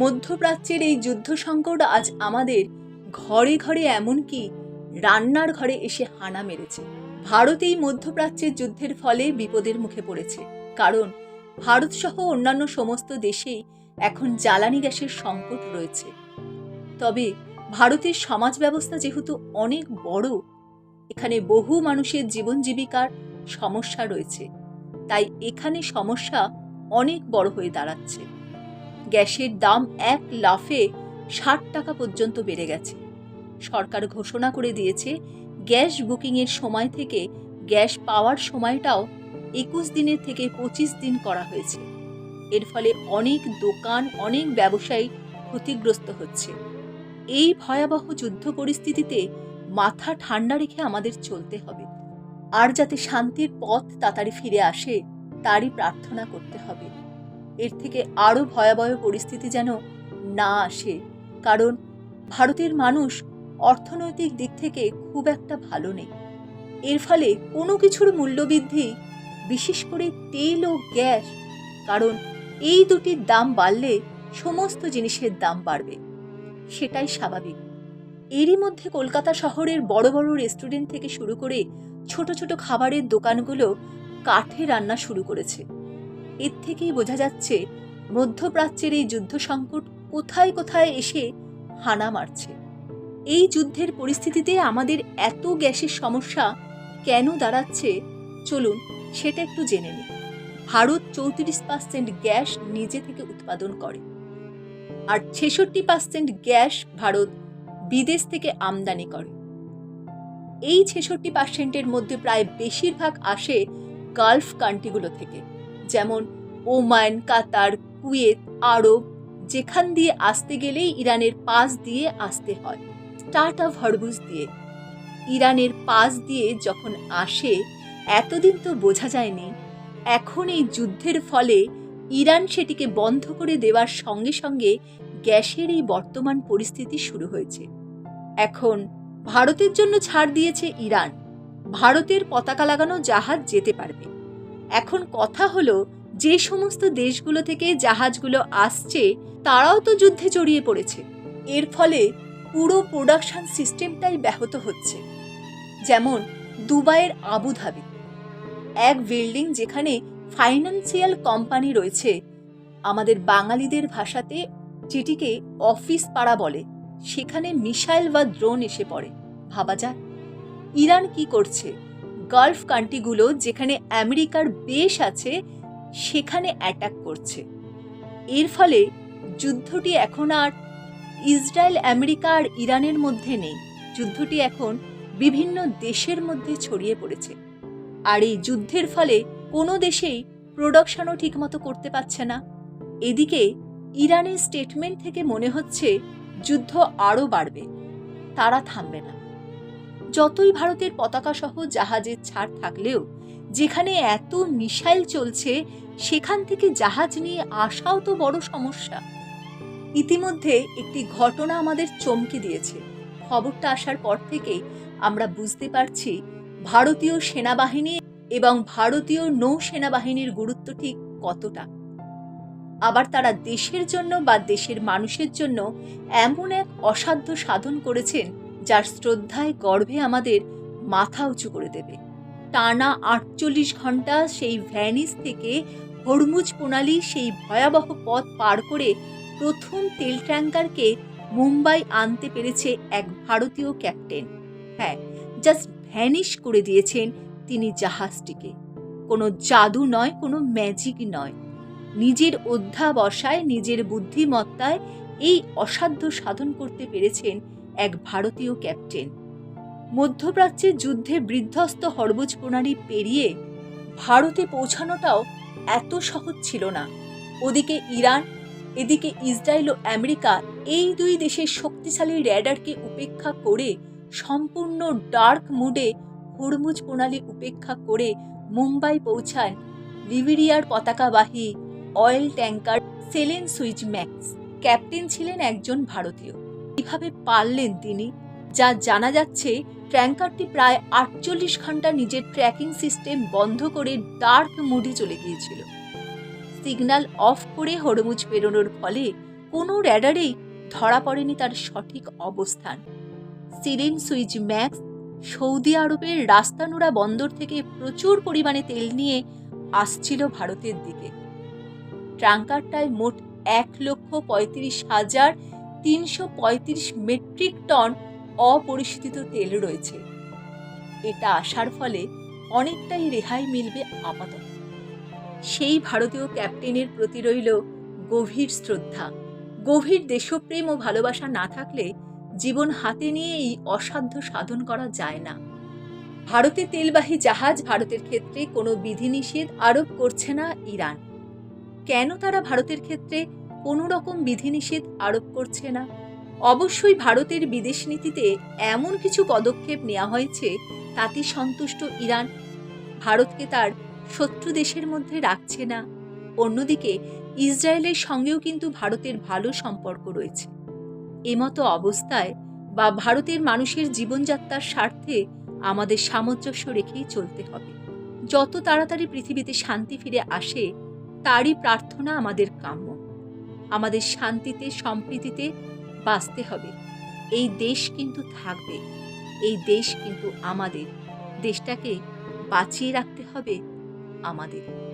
মধ্যপ্রাচ্যের এই যুদ্ধ সংকট আজ আমাদের ঘরে ঘরে, এমনকি রান্নার ঘরে এসে হানা মেরেছে। ভারত এই মধ্যপ্রাচ্যের যুদ্ধের ফলে বিপদের মুখে পড়েছে, কারণ ভারত সহ অন্যান্য সমস্ত দেশেই এখন জ্বালানি গ্যাসের সংকট রয়েছে। তবে ভারতের সমাজ ব্যবস্থা যেহেতু অনেক বড়, এখানে বহু মানুষের জীবন জীবিকার সমস্যা রয়েছে, তাই এখানে সমস্যা অনেক বড় হয়ে দাঁড়াচ্ছে। গ্যাসের দাম এক লাফে ৬০ টাকা পর্যন্ত বেড়ে গেছে। সরকার ঘোষণা করে দিয়েছে গ্যাস বুকিংয়ের সময় থেকে গ্যাস পাওয়ার সময়টাও ২১ দিনের থেকে ২৫ দিন করা হয়েছে। এর ফলে অনেক দোকান, অনেক ব্যবসায়ী ক্ষতিগ্রস্ত হচ্ছে। এই ভয়াবহ যুদ্ধ পরিস্থিতিতে মাথা ঠান্ডা রেখে আমাদের চলতে হবে, আর যাতে শান্তির পথ তাড়াতাড়ি ফিরে আসে তারই প্রার্থনা করতে হবে। এর থেকে আরও ভয়াবহ পরিস্থিতি যেন না আসে, কারণ ভারতের মানুষ অর্থনৈতিক দিক থেকে খুব একটা ভালো নেই। এর ফলে কোনো কিছুর মূল্যবৃদ্ধি, বিশেষ করে তেল ও গ্যাস, কারণ এই দুটির দাম বাড়লে সমস্ত জিনিসের দাম বাড়বে, সেটাই স্বাভাবিক। এরই মধ্যে কলকাতা শহরের বড় বড় রেস্টুরেন্ট থেকে শুরু করে ছোট ছোট খাবারের দোকানগুলো কাঠে রান্না শুরু করেছে। এর থেকেই বোঝা যাচ্ছে মধ্যপ্রাচ্যের এই যুদ্ধ সংকট কোথায় কোথায় এসে হানা মারছে। এই যুদ্ধের পরিস্থিতিতে আমাদের এত গ্যাসের সমস্যা কেন দাঁড়াচ্ছে, চলুন সেটা একটু জেনে নিই। ভারত ৩৪% গ্যাস নিজে থেকে উৎপাদন করে, আর ৬৬% গ্যাস ভারত বিদেশ থেকে আমদানি করে। এই ৬৬%-এর মধ্যে প্রায় বেশিরভাগ আসে গালফ কান্ট্রিগুলো থেকে, যেমন ওমান, কাতার, কুয়েত, আরব, যেখান দিয়ে আসতে গেলেই ইরানের পাশ দিয়ে আসতে হয়, স্টার্ট অফ হরমুজ দিয়ে। ইরানের পাশ দিয়ে যখন আসে, এতদিন তো বোঝা যায়নি, এখন এই যুদ্ধের ফলে ইরান সেটিকে বন্ধ করে দেওয়ার সঙ্গে সঙ্গে গ্যাসের এই বর্তমান পরিস্থিতি শুরু হয়েছে। এখন ভারতের জন্য ছাড় দিয়েছে ইরান, ভারতের পতাকা লাগানো জাহাজ যেতে পারবে। এখন কথা হলো, যে সমস্ত দেশগুলো থেকে জাহাজগুলো আসছে তারাও তো যুদ্ধে জড়িয়ে পড়েছে। এর ফলে পুরো প্রোডাকশন সিস্টেমটাই ব্যাহত হচ্ছে। যেমন দুবাইয়ের আবুধাবি, এক বিল্ডিং যেখানে ফাইন্যান্সিয়াল কোম্পানি রয়েছে, আমাদের বাঙালিদের ভাষাতে যেটিকে অফিস পাড়া বলে, সেখানে মিসাইল বা ড্রোন এসে পড়ে। ভাবা যায় ইরান কি করছে, গালফ কান্ট্রিগুলো যেখানে আমেরিকার বেশ আছে সেখানে অ্যাটাক করছে। এর ফলে যুদ্ধটি এখন আর ইসরায়েল, আমেরিকা আর ইরানের মধ্যে নেই, যুদ্ধটি এখন বিভিন্ন দেশের মধ্যে ছড়িয়ে পড়েছে। আর এই যুদ্ধের ফলে কোনো দেশেই প্রোডাকশনও ঠিকমতো করতে পারছে না। এদিকে ইরানের স্টেটমেন্ট থেকে মনে হচ্ছে যুদ্ধ আরও বাড়বে, তারা থামবে না। যতই ভারতের পতাকা সহ জাহাজের ছাড় থাকলেও যেখানে এত মিসাইল চলছে সেখান থেকে জাহাজ নিয়ে আসাও তো বড় সমস্যা। ইতিমধ্যে একটি ঘটনা আমাদের চমকে দিয়েছে। খবরটা আসার পর থেকেই আমরা বুঝতে পারছি ভারতীয় সেনাবাহিনী এবং ভারতীয় নৌসেনাবাহিনীর গুরুত্ব ঠিক কতটা। আবার তারা দেশের জন্য বা দেশের মানুষের জন্য এমন এক অসাধ্য সাধন করেছেন যার শ্রদ্ধায় গর্বে আমাদের মাথা উঁচু করে দেবে। টানা ৪৮ ঘন্টা সেই ভ্যানিস থেকে হরমুজ প্রণালী, সেই ভয়াবহ পথ পার করে প্রথম তেল ট্যাঙ্কারকে মুম্বাই আনতে পেরেছে এক ভারতীয় ক্যাপ্টেন। হ্যাঁ, জাস্ট ভ্যানিশ করে দিয়েছেন তিনি জাহাজটিকে। কোনো জাদু নয়, কোনো ম্যাজিক নয়, নিজের অধ্যাবসায়, নিজের বুদ্ধিমত্তায় এই অসাধ্য সাধন করতে পেরেছেন এক ভারতীয় ক্যাপ্টেন। মধ্যপ্রাচ্যের যুদ্ধে বিধ্বস্ত হরমুজ প্রণালী পেরিয়ে ভারতে পৌঁছানোটাও এত সহজ ছিল না। ওদিকে ইরান, এদিকে ইসরায়েল ও আমেরিকা, এই দুই দেশের শক্তিশালী র্যাডারকে উপেক্ষা করে সম্পূর্ণ ডার্ক মুডে হরমুজ প্রণালী উপেক্ষা করে মুম্বাই পৌঁছান লিবিরিয়ার পতাকাবাহী অয়েল ট্যাঙ্কার সেলেন সুইচ ম্যাক্স। ক্যাপ্টেন ছিলেন একজন ভারতীয়। কিভাবে পারলেন তিনি, যা জানা যাচ্ছে ট্যাঙ্কারটি প্রায় ৪৮ ঘন্টা নিজের ট্র্যাকিং সিস্টেম বন্ধ করে ডার্ক মুডে চলে গিয়েছিল। সিগন্যাল অফ করে হরমুজ পেরোনোর ফলে কোনো র্যাডারেই ধরা পড়েনি তার সঠিক অবস্থান। সিরিন সুইচ ম্যাক্স সৌদি আরবের রাস্তানুরা বন্দর থেকে প্রচুর পরিমাণে তেল নিয়ে আসছিল ভারতের দিকে। ট্যাঙ্কারটায় মোট 1,35,335 মেট্রিক টন অপরিশোধিত তেল রয়েছে। এটা আসার ফলে অনেকটাই রেহাই মিলবে আপাতত। সেই ভারতীয় ক্যাপ্টেনের প্রতি রইল গভীর শ্রদ্ধা। গভীর দেশপ্রেম ও ভালোবাসা না থাকলে জীবন হাতে নিয়ে এই অসাধ্য সাধন করা যায় না। ভারতের তেলবাহী জাহাজ ভারতের ক্ষেত্রে কোনো বিধিনিষেধ আরোপ করছে না ইরান। কেন তারা ভারতের ক্ষেত্রে কোনো রকম বিধিনিষেধ আরোপ করছে না? অবশ্যই ভারতের বিদেশ নীতিতে এমন কিছু পদক্ষেপ নেওয়া হয়েছে তাতে সন্তুষ্ট ইরান ভারতকে তার শত্রু দেশের মধ্যে রাখছে না। অন্যদিকে ইসরায়েলের সঙ্গেও কিন্তু ভারতের ভালো সম্পর্ক রয়েছে। এমতো অবস্থায় বা ভারতের মানুষের জীবনযাত্রার স্বার্থে আমাদের সামঞ্জস্য রেখেই চলতে হবে। যত তাড়াতাড়ি পৃথিবীতে শান্তি ফিরে আসে তারই প্রার্থনা আমাদের কাম্য। আমাদের শান্তিতে সম্প্রীতিতে বাঁচতে হবে। এই দেশ কিন্তু থাকবে, এই দেশ কিন্তু আমাদের। দেশটাকে বাঁচিয়ে রাখতে হবে আমাদের।